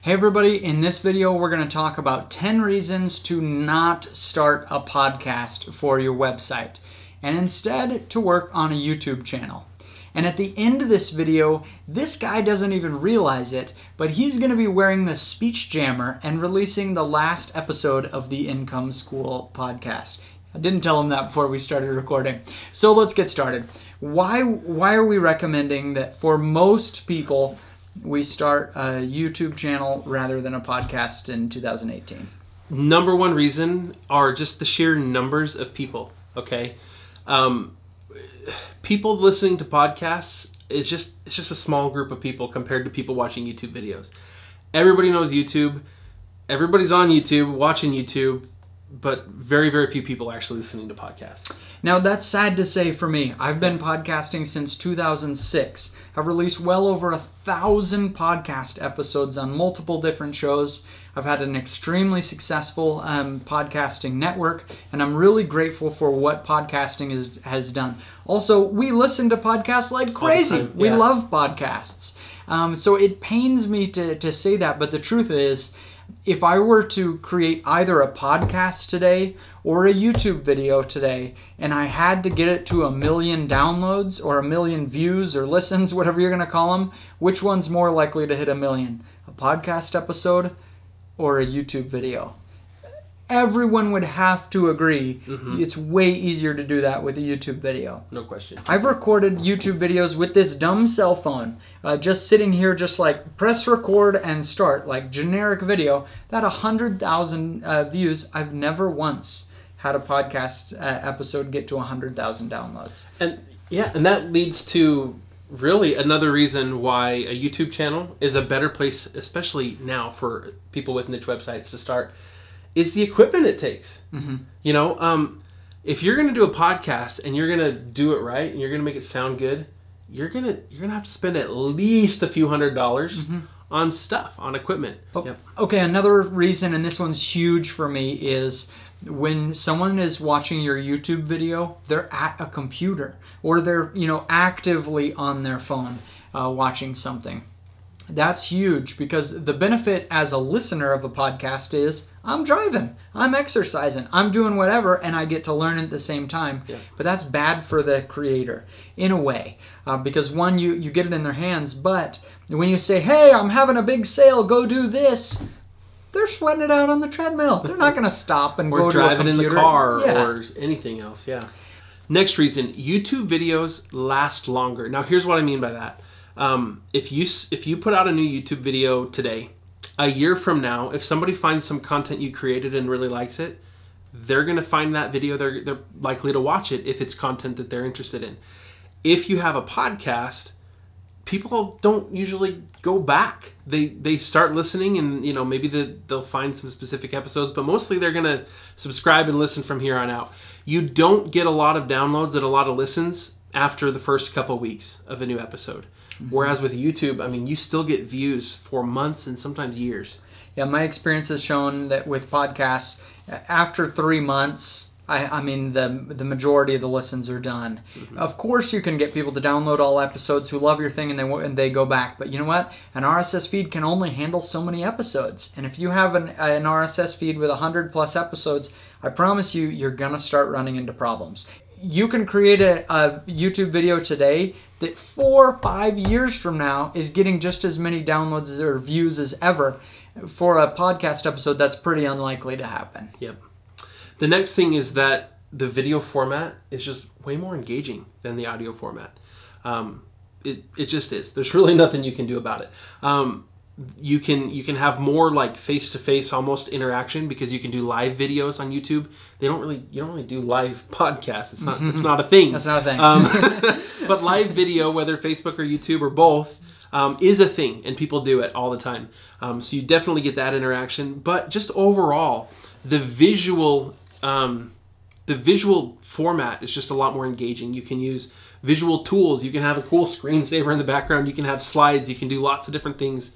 Hey everybody, in this video we're going to talk about 10 reasons to not start a podcast for your website and instead to work on a YouTube channel. And at the end of this video, this guy doesn't even realize it, but he's going to be wearing the speech jammer and releasing the last episode of the Income School podcast. I didn't tell him that before we started recording. So let's get started. Why are we recommending that for most people we start a YouTube channel rather than a podcast in 2018? Number one reason are just the sheer numbers of people, okay? People listening to podcasts it's just a small group of people compared to people watching YouTube videos. Everybody knows YouTube. Everybody's on YouTube, watching YouTube, but very, very few people are actually listening to podcasts. Now, that's sad to say for me. I've been podcasting since 2006. I've released well over 1,000 podcast episodes on multiple different shows. I've had an extremely successful podcasting network, and I'm really grateful for what podcasting has done. Also, we listen to podcasts like crazy. Yeah. We love podcasts. So it pains me to say that, but the truth is, if I were to create either a podcast today or a YouTube video today, and I had to get it to 1 million downloads or 1 million views or listens, whatever you're going to call them, which one's more likely to hit 1 million? A podcast episode or a YouTube video? Everyone would have to agree it's way easier to do that with a YouTube video. No question. I've recorded YouTube videos with this dumb cell phone, just sitting here, just like press record and start, like generic video. That 100,000 views. I've never once had a podcast episode get to 100,000 downloads. And yeah, and that leads to really another reason why a YouTube channel is a better place, especially now for people with niche websites to start, is the equipment it takes. You know, if you're going to do a podcast and you're going to do it right and you're going to make it sound good, you're going to have to spend at least a few $100s on stuff, on equipment. Okay, another reason, and this one's huge for me, is when someone is watching your YouTube video, they're at a computer or they're, actively on their phone watching something. That's huge, because the benefit as a listener of a podcast is I'm driving, I'm exercising, I'm doing whatever, and I get to learn at the same time. But that's bad for the creator in a way, because one, you get it in their hands, but when you say, hey, I'm having a big sale, go do this, they're sweating it out on the treadmill. They're not going to stop and go driving to a computer. in the car or anything else. Next reason, YouTube videos last longer. Now, here's what I mean by that. If you put out a new YouTube video today, a year from now, if somebody finds some content you created and really likes it, they're going to find that video. They're likely to watch it if it's content that they're interested in. If you have a podcast, people don't usually go back. They start listening, and maybe they'll find some specific episodes, but mostly they're going to subscribe and listen from here on out. You don't get a lot of downloads and a lot of listens after the first couple weeks of a new episode. Whereas with YouTube, I mean, you still get views for months and sometimes years. Yeah, my experience has shown that with podcasts, after 3 months, I mean, the majority of the listens are done. Of course, you can get people to download all episodes who love your thing and they go back. But you know what? An RSS feed can only handle so many episodes. And if you have an RSS feed with 100+ episodes, I promise you, you're going to start running into problems. You can create a YouTube video today that 4 or 5 years from now is getting just as many downloads or views as ever. For a podcast episode, that's pretty unlikely to happen. Yep. The next thing is that the video format is just way more engaging than the audio format. It just is. There's really nothing you can do about it. You can have more like face-to-face almost interaction, because you can do live videos on YouTube. You don't really do live podcasts. It's not a thing. That's not a thing. But live video, whether Facebook or YouTube or both, is a thing, and people do it all the time. So you definitely get that interaction. But just overall, the visual format is just a lot more engaging. You can use visual tools. You can have a cool screensaver in the background. You can have slides. You can do lots of different things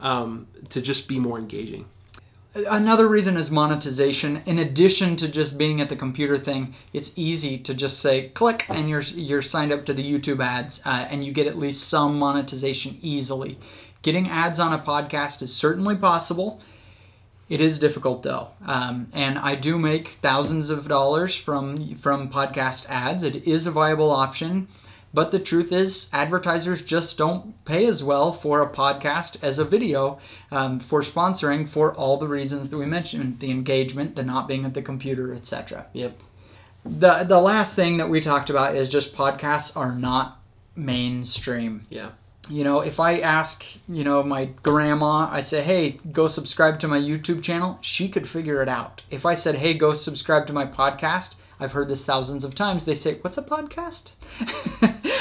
to just be more engaging. Another reason is monetization. In addition to just being at the computer thing, it's easy to just say click and you're signed up to the YouTube ads, and you get at least some monetization easily. Getting ads on a podcast is certainly possible. It is difficult though, and I do make thousands of dollars from podcast ads. It is a viable option, but the truth is advertisers just don't pay as well for a podcast as a video for sponsoring, for all the reasons that we mentioned: the engagement, the not being at the computer, etc. Yep. The last thing that we talked about is just podcasts are not mainstream. Yeah. You know, if I ask, my grandma, I say, hey, go subscribe to my YouTube channel, she could figure it out. If I said, hey, go subscribe to my podcast, I've heard this thousands of times, they say, what's a podcast?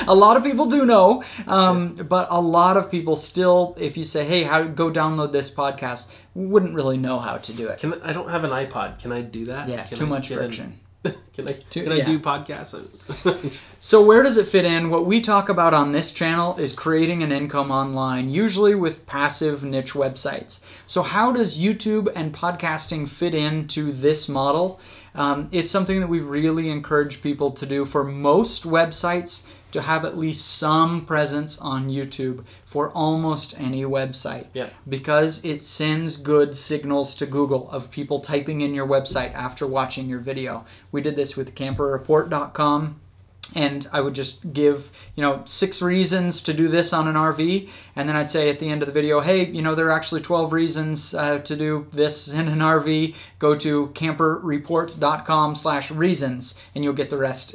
A lot of people do know, but a lot of people still, if you say, hey, go download this podcast, wouldn't really know how to do it. I don't have an iPod. Can I do that? Yeah, Can too I much get friction. Can I do podcasts? So where does it fit in? What we talk about on this channel is creating an income online, usually with passive niche websites. So how does YouTube and podcasting fit into this model? It's something that we really encourage people to do. For most websites, to have at least some presence on YouTube for almost any website. Yeah. Because it sends good signals to Google of people typing in your website after watching your video. We did this with camperreport.com. And I would just give, 6 reasons to do this on an RV. And then I'd say at the end of the video, hey, there are actually 12 reasons to do this in an RV. Go to camperreport.com/reasons and you'll get the rest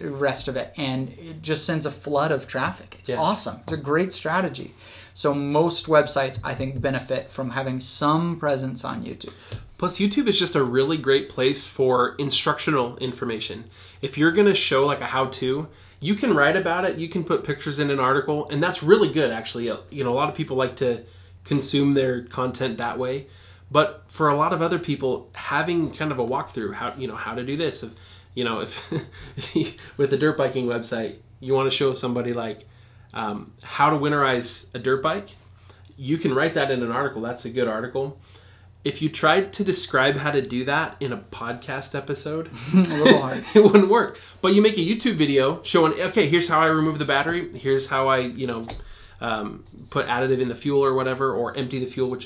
of it. And it just sends a flood of traffic. It's awesome. It's a great strategy. So most websites, I think, benefit from having some presence on YouTube. Plus, YouTube is just a really great place for instructional information. If you're going to show like a how-to, you can write about it, you can put pictures in an article, and that's really good, actually. A lot of people like to consume their content that way. But for a lot of other people, having kind of a walkthrough, how to do this. If with the dirt biking website, you want to show somebody like how to winterize a dirt bike, you can write that in an article. That's a good article. If you tried to describe how to do that in a podcast episode, a little hard. It wouldn't work. But you make a YouTube video showing, okay, here's how I remove the battery. Here's how I, put additive in the fuel or whatever, or empty the fuel,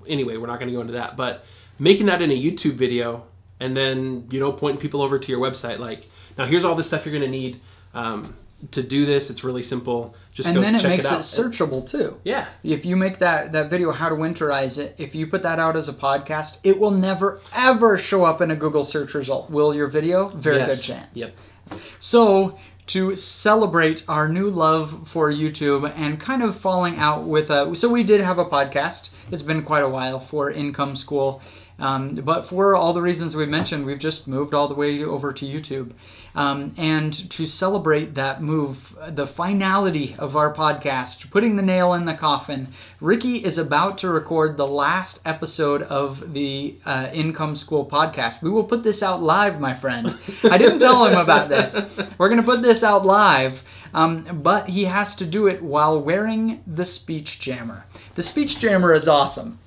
anyway, we're not going to go into that. But making that in a YouTube video and then, pointing people over to your website, like, now here's all the stuff you're going to need to do this. It's really simple. Just and go then it check makes it out. Searchable too. Yeah. If you make that video, how to winterize it, if you put that out as a podcast, it will never ever show up in a Google search result. Will your video? Very good chance. Yep. So to celebrate our new love for YouTube and kind of falling out with so we did have a podcast. It's been quite a while for Income School. But for all the reasons we mentioned, we've just moved all the way over to YouTube. And to celebrate that move, the finality of our podcast, putting the nail in the coffin, Ricky is about to record the last episode of the Income School podcast. We will put this out live, my friend. I didn't tell him about this. We're going to put this out live, but he has to do it while wearing the speech jammer. The speech jammer is awesome.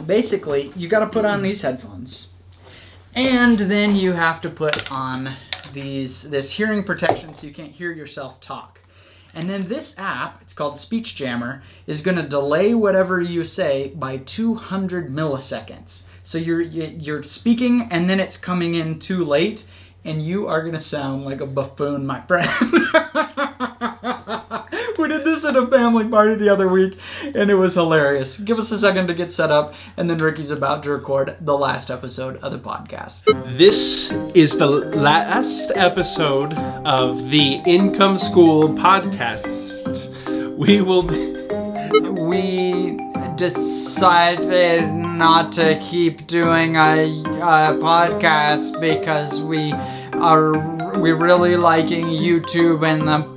Basically, you got to put on these headphones, and then you have to put on this hearing protection so you can't hear yourself talk. And then this app, it's called Speech Jammer, is going to delay whatever you say by 200 milliseconds. So you're speaking, and then it's coming in too late, and you are going to sound like a buffoon, my friend. We did this at a family party the other week, and it was hilarious. Give us a second to get set up, and then Ricky's about to record the last episode of the podcast. This is the last episode of the Income School podcast. We decided not to keep doing a podcast because we're really liking YouTube and the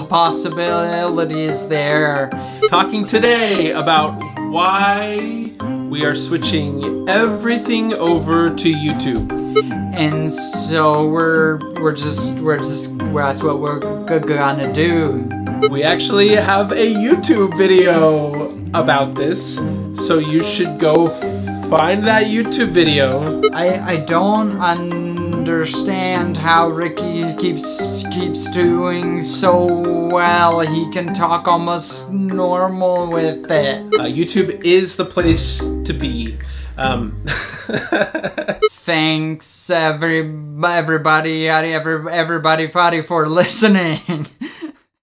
possibilities there. Talking today about why we are switching everything over to YouTube. And so that's what we're gonna do. We actually have a YouTube video about this, so you should go find that YouTube video. I don't understand how Ricky keeps doing so well. He can talk almost normal with it. YouTube is the place to be. Thanks everybody for listening.